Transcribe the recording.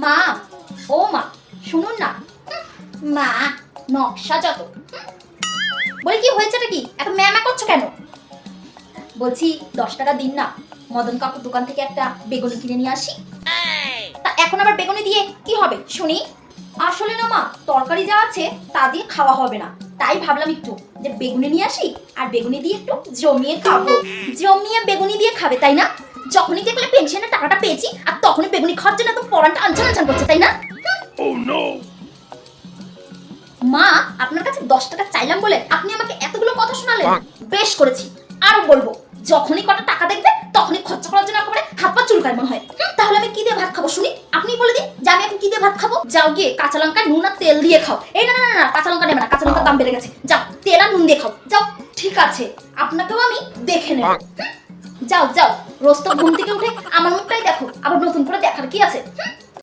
মা, ও মা, শুনুন না। মা, নকশা যত। বলি কি হয়েছেটা কি, এত ম্যামা করছো কেন? বলছি 10 টাকা দিন না, মদন কাকুর দোকান থেকে একটা বেগুনি কিনে নিয়ে আসি। তা এখন আবার বেগুনি দিয়ে কি হবে শুনি? আসলে না মা, তরকারি যা আছে তা দিয়ে খাওয়া হবে না, তাই ভাবলাম একটু যে বেগুনি নিয়ে আসি আর বেগুনি দিয়ে একটু জমিয়ে খাবো। জমিয়ে বেগুনি দিয়ে খাবে তাই না? যখনই দেখলে পেনশনের টাকাটা পেয়েছি আর তখনই বেগুনি খাওয়ার জন্য তো পরানটা আনছান আনছান করছে তাই না? মা, আপনার কাছে 10 টাকা চাইলাম বলে আপনি আমাকে এতগুলো কথা শোনালেন। বেশ করেছি, আরো বলবো। যখনই কটা টাকা দেখবে তখনই খরচা করার জন্য একেবারে হাত পা চুলকায় মনে হয়। তাহলে আমি কি দিয়ে ভাত খাবো শুনি? আপনি বলে দিন যে আমি এখন কি দিয়ে ভাত খাবো। যাও গিয়ে কাঁচা লঙ্কা নুন আর তেল দিয়ে খাও। এই না না না, কাঁচা লঙ্কা নেবে না, কাঁচা লঙ্কার দাম বেড়ে গেছে। যাও তেল আর নুন দিয়ে খাও, যাও। ঠিক আছে, আপনাকেও আমি দেখে নেব। যাও যাও, রোজ তো ঘুম থেকে উঠে আমার মুখটাই দেখো, আবার নতুন করে দেখার কি আছে?